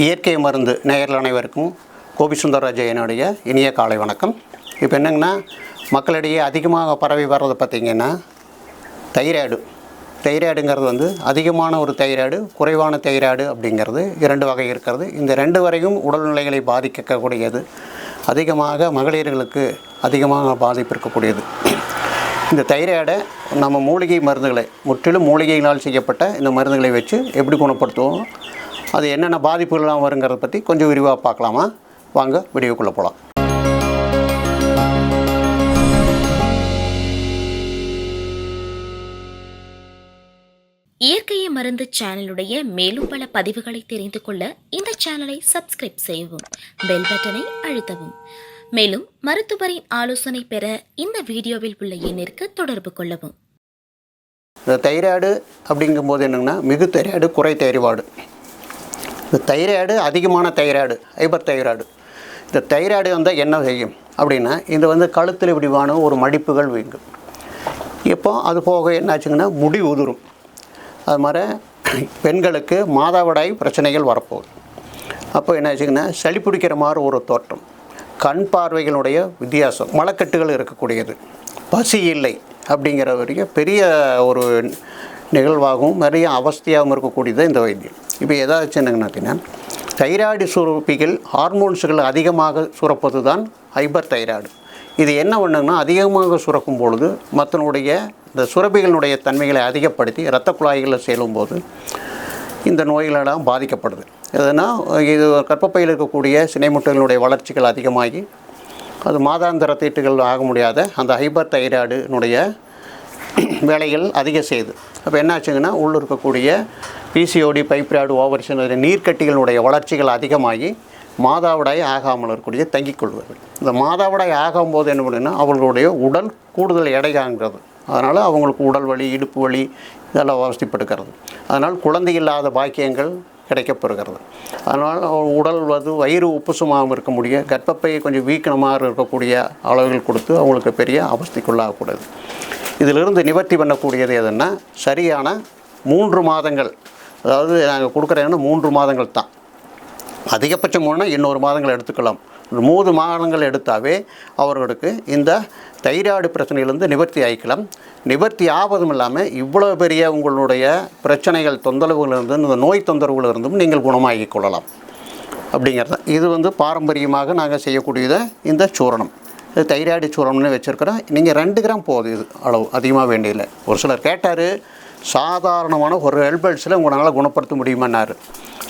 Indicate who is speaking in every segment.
Speaker 1: இயற்கை மருந்து நேயர்கள் அனைவருக்கும் கோபி சுந்தரராஜனுடைய இனிய காலை வணக்கம். இப்போ என்னங்கன்னா, மக்களிடையே அதிகமாக பரவி வர்றது பார்த்திங்கன்னா தைராய்டுங்கிறது அதிகமான ஒரு தைராய்டு, குறைவான தைராய்டு அப்படிங்கிறது 2 வகை இருக்கிறது. இந்த 2 வரையும் உடல்நிலைகளை பாதிக்கக்கூடியது. அதிகமாக மகளிர்களுக்கு அதிகமாக பாதிப்பு இருக்கக்கூடியது. இந்த தைராய்டை நம்ம மூலிகை மருந்துகளை, முற்றிலும் மூலிகையினால் செய்யப்பட்ட இந்த மருந்துகளை வச்சு எப்படி குணப்படுத்துவோம், அது என்னென்ன பாதிப்புகள்லாம் வருங்கிறத பற்றி கொஞ்சம் விரிவாக பார்க்கலாமா? வாங்க வீடியோக்குள்ளே போகலாம்.
Speaker 2: இயற்கை மருந்து சேனலுடைய மேலும் பல பதிவுகளை தெரிந்து கொள்ள இந்த சேனலை சப்ஸ்கிரைப் செய்யவும், பெல் பட்டனை அழுத்தவும். மேலும் மருத்துவரின் ஆலோசனை பெற இந்த வீடியோவில் உள்ள எண்ணிற்கு தொடர்பு கொள்ளவும்.
Speaker 1: இந்த தைராய்டு அப்படிங்கும்போது என்னென்னா, மிகு தைராய்டு, குறை தைராய்டு. இந்த தைராய்டு அதிகமான தைராய்டு, ஹைப்பர் தைராய்டு. இந்த தைராய்டு வந்தால் என்ன செய்யும் அப்படின்னா, இது கழுத்தில் இப்படிவான ஒரு மடிப்புகள் வீங்கும். இப்போ அது போக என்னாச்சுங்கன்னா முடி உதிரும். அது மாதிரி பெண்களுக்கு மாதவிடாய் பிரச்சனைகள் வரப்போகுது. அப்போ என்னாச்சுங்கன்னா சளி பிடிக்கிற மாதிரி ஒரு தோற்றம், கண் பார்வைகளுடைய வித்தியாசம், மலக்கட்டுகள் இருக்கக்கூடியது, பசி இல்லை அப்படிங்கிற வரைக்கும் பெரிய ஒரு நிகழ்வாகவும் நிறைய அவஸ்தையாகவும் இருக்கக்கூடியது இந்த வைத்தியம். இப்போ எதாச்சுன்னா, தைராய்டு சுரப்பிகள், ஹார்மோன்ஸுகள் அதிகமாக சுரப்பது தான் ஹைப்பர் தைராய்டு. இது என்ன பண்ணுங்கன்னா, அதிகமாக சுரக்கும் பொழுது மற்றனுடைய இந்த சுரப்பிகளுடைய தன்மைகளை அதிகப்படுத்தி இரத்த குழாய்களில் செல்லும்போது இந்த நோய்களெல்லாம் பாதிக்கப்படுது. எதுனா, இது கர்ப்பப்பையில் இருக்கக்கூடிய சினைமுட்டைகளுடைய வளர்ச்சிகள் அதிகமாகி அது மாதாந்திர தீட்டுகள் ஆக முடியாத அந்த ஹைப்பர் தைராய்டுனுடைய வேலைகள் அதிகம் செய்யுது. அப்போ என்னாச்சுங்கன்னா, உள்ள இருக்கக்கூடிய பிசிஓடி, பைப்ராய்டு, ஓவரிஷன் நீர்க்கட்டிகளுடைய வளர்ச்சிகள் அதிகமாகி மாதவிடாய் ஆகாமல் இருக்கக்கூடிய தங்கிக் கொள்வார்கள். இந்த மாதவிடாய் ஆகும்போது என்ன பண்ணுன்னா, அவர்களுடைய உடல் கூடுதல் எடை காண்கிறது. அதனால் அவங்களுக்கு உடல் வலி, இடுப்பு வலி இதெல்லாம் அவஸ்தைப்படுகிறது. அதனால் குழந்தை இல்லாத பாக்கியங்கள் கிடைக்கப்பெறுகிறது. அதனால் உடல் வயிறு உப்புசமாகவும் இருக்க முடியும், கர்ப்பப்பை கொஞ்சம் வீக்கணமாக இருக்கக்கூடிய அளவுகள் கொடுத்து அவங்களுக்கு பெரிய அவஸ்தைக்குள்ளாகக்கூடாது. இதிலிருந்து நிவர்த்தி பண்ணக்கூடியது எதுன்னா, சரியான 3 மாதங்கள், அதாவது நாங்கள் கொடுக்குறேன்னா 3 மாதங்கள் தான். அதிகபட்சம் போனால் இன்னொரு மாதங்கள் எடுத்துக்கலாம். 3 மாதங்கள் எடுத்தாவே அவர்களுக்கு இந்த தைராய்டு பிரச்சனையிலேருந்து நிவர்த்தி ஆகிக்கலாம். நிவர்த்தி ஆவதும் இல்லாமல் இவ்வளோ பெரிய உங்களுடைய பிரச்சனைகள், தொந்தரவுகளிலிருந்து, இந்த நோய் தொந்தரவுகளிலிருந்தும் நீங்கள் குணமாகிக் கொள்ளலாம் அப்படிங்கிறது. இது பாரம்பரியமாக நாங்கள் செய்யக்கூடியது இந்த சூரணம். இது தைராய்டு சூரணம்னு வச்சுருக்கிறோம். நீங்கள் 2 கிராம் போதும், இது அளவு அதிகமாக வேண்டியதில்லை. ஒரு சிலர் கேட்டார், சாதாரணமான ஒரு எல்பல்ஸில் உங்களால் குணப்படுத்த முடியுமான்னாரு.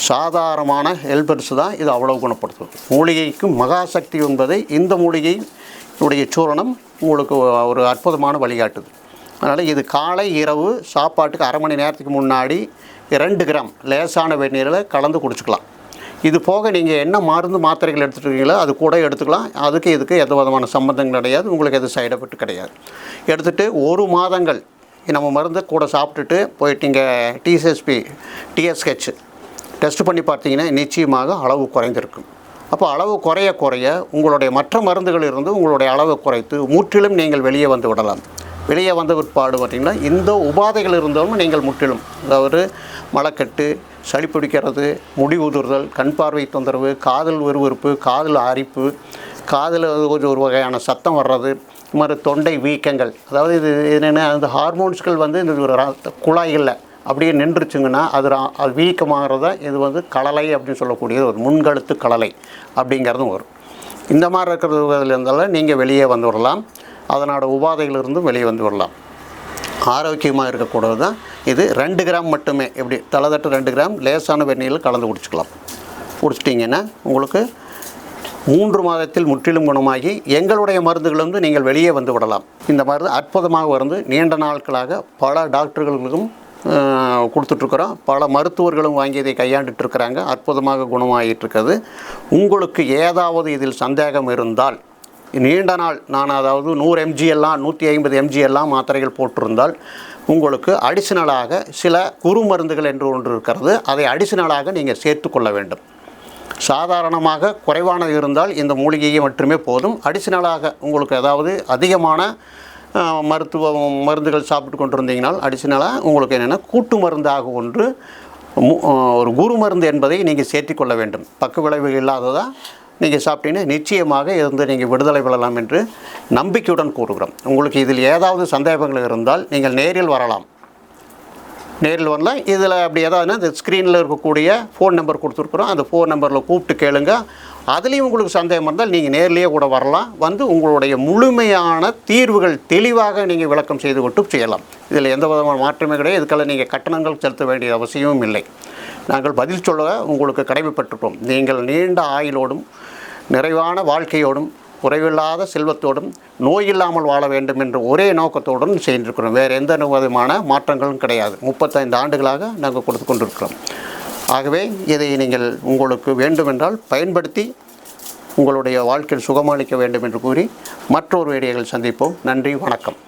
Speaker 1: சாதாரணமான எல்பல்ஸ் தான் இது அவ்வளோ குணப்படுத்தும். மூலிகைக்கும் மகாசக்தி என்பதை இந்த மூலிகையுடைய சூரணம் உங்களுக்கு ஒரு அற்புதமான வழிகாட்டுது. அதனால் இது காலை இரவு சாப்பாட்டுக்கு அரை மணி நேரத்துக்கு முன்னாடி 2 கிராம் லேசான வெந்நீரில் கலந்து குடிச்சிக்கலாம். இது போக நீங்கள் என்ன மருந்து மாத்திரைகள் எடுத்துகிட்டீங்களோ அது கூட எடுத்துக்கலாம். இதுக்கு எந்த விதமான சம்பந்தம் கிடையாது, உங்களுக்கு எது சைடு எஃபெக்ட் கிடையாது. எடுத்துகிட்டு 1 மாதங்கள் நம்ம மருந்து கூட சாப்பிட்டுட்டு போயிட்டு நீங்கள் டிஎஸ்ஹெச் டெஸ்ட் பண்ணி பார்த்தீங்கன்னா நிச்சயமாக அளவு குறைந்திருக்கும். அப்போ அளவு குறைய உங்களுடைய மற்ற மருந்துகள் இருந்து உங்களுடைய அளவை குறைத்து முற்றிலும் நீங்கள் வெளியே வந்து விடலாம். வெளியே வந்த பிற்பாடு பார்த்திங்கன்னா, இந்த உபாதைகள் இருந்தாலும் நீங்கள் முற்றிலும், அதாவது மலக்கட்டு, சளி பிடிக்கிறது, முடி உதிர்தல், கண் பார்வை தொந்தரவு, காதல் விறுவிறுப்பு, காதில் அரிப்பு, காதில் ஒரு வகையான சத்தம் வர்றது, இது மாதிரி தொண்டை வீக்கங்கள், அதாவது இது என்னென்னா, அந்த ஹார்மோன்ஸ்கள் இந்த ஒரு குழாய்களில் அப்படியே நின்றுச்சுங்கன்னா அது வீக்கமாகிறத இது களலை அப்படின்னு சொல்லக்கூடியது, ஒரு முன்கழுத்து களலை அப்படிங்கிறதும் வரும். இந்த மாதிரி இருக்கிறதுல இருந்தாலும் நீங்கள் வெளியே வந்து விடலாம். அதனோட உபாதைகளிலிருந்து வெளியே வந்து விடலாம். ஆரோக்கியமாக இருக்கக்கூடாது தான் இது. 2 கிராம் மட்டுமே, எப்படி தலைதட்டு 2 கிராம் லேசான வெந்நீரில் கலந்து குடிச்சிக்கலாம். குடிச்சிட்டிங்கன்னா உங்களுக்கு 3 மாதத்தில் முற்றிலும் குணமாகி எங்களுடைய மருந்துகள் நீங்கள் வெளியே வந்து விடலாம். இந்த மருந்து அற்புதமாக நீண்ட நாட்களாக பல டாக்டர்களுக்கும் கொடுத்துட்ருக்குறோம். பல மருத்துவர்களும் வாங்கி இதை கையாண்டுட்டுருக்கிறாங்க. அற்புதமாக குணமாகிட்டுருக்கிறது. உங்களுக்கு ஏதாவது இதில் சந்தேகம் இருந்தால், நீண்ட நாள் அதாவது 100 mg எல்லாம் 150 mg எல்லாம் மாத்திரைகள் போட்டிருந்தால், உங்களுக்கு அடிஷனலாக சில குறு மருந்துகள் என்று ஒன்று இருக்கிறது. அதை அடிஷனலாக நீங்கள் சேர்த்து கொள்ள வேண்டும். சாதாரணமாக குறைவானது இருந்தால் இந்த மூலிகையை மட்டுமே போதும். அடிஷனலாக உங்களுக்கு ஏதாவது அதிகமான மருந்துகள் சாப்பிட்டு கொண்டிருந்தீங்கனால் அடிஷனலாக உங்களுக்கு என்னென்னா கூட்டு மருந்தாக ஒன்று ஒரு குரு மருந்து என்பதை நீங்கள் சேர்த்திக்கொள்ள வேண்டும். பக்க விளைவுகள் இல்லாததாக நீங்கள் சாப்பிட்டீங்கன்னா நிச்சயமாக இருந்து நீங்கள் விடுதலை பெறலாம் என்று நம்பிக்கையுடன் கூறுகிறோம். உங்களுக்கு இதில் ஏதாவது சந்தேகங்கள் இருந்தால் நீங்கள் நேரில் வரலாம். நேரில் வரலாம். இதில் அப்படி ஏதாவதுன்னா இந்த ஸ்க்ரீனில் இருக்கக்கூடிய ஃபோன் நம்பர் கொடுத்துருக்குறோம். அந்த ஃபோன் நம்பரில் கூப்பிட்டு கேளுங்க. அதுலேயும் உங்களுக்கு சந்தேகம் இருந்தால் நீங்கள் நேர்லேயே கூட வரலாம். வந்து உங்களுடைய முழுமையான தீர்வுகள் தெளிவாக நீங்கள் விளக்கம் செய்து கொண்டு செய்யலாம். இதில் எந்த விதமான மாற்றமே கிடையாது. இதுக்கெல்லாம் நீங்கள் கட்டணங்கள் செலுத்த வேண்டிய அவசியமும் இல்லை. நாங்கள் பதில் சொல்ல உங்களுக்கு கடமைப்பட்டிருக்கோம். நீங்கள் நீண்ட ஆயுளோடும் நிறைவான வாழ்க்கையோடும் குறைவில்லாத செல்வத்தோடும் நோயில்லாமல் வாழ வேண்டும் என்ற ஒரே நோக்கத்தோடும் செய்திருக்கிறோம். வேறு எந்த விதமான மாற்றங்களும் கிடையாது. 35 ஆண்டுகளாக நாங்கள் கொடுத்து கொண்டிருக்கிறோம். ஆகவே இதை நீங்கள் உங்களுக்கு வேண்டுமென்றால் பயன்படுத்தி உங்களுடைய வாழ்க்கையில் சுகமளிக்க வேண்டும் என்று கூறி மற்றொரு வீடியோவில் சந்திப்போம். நன்றி, வணக்கம்.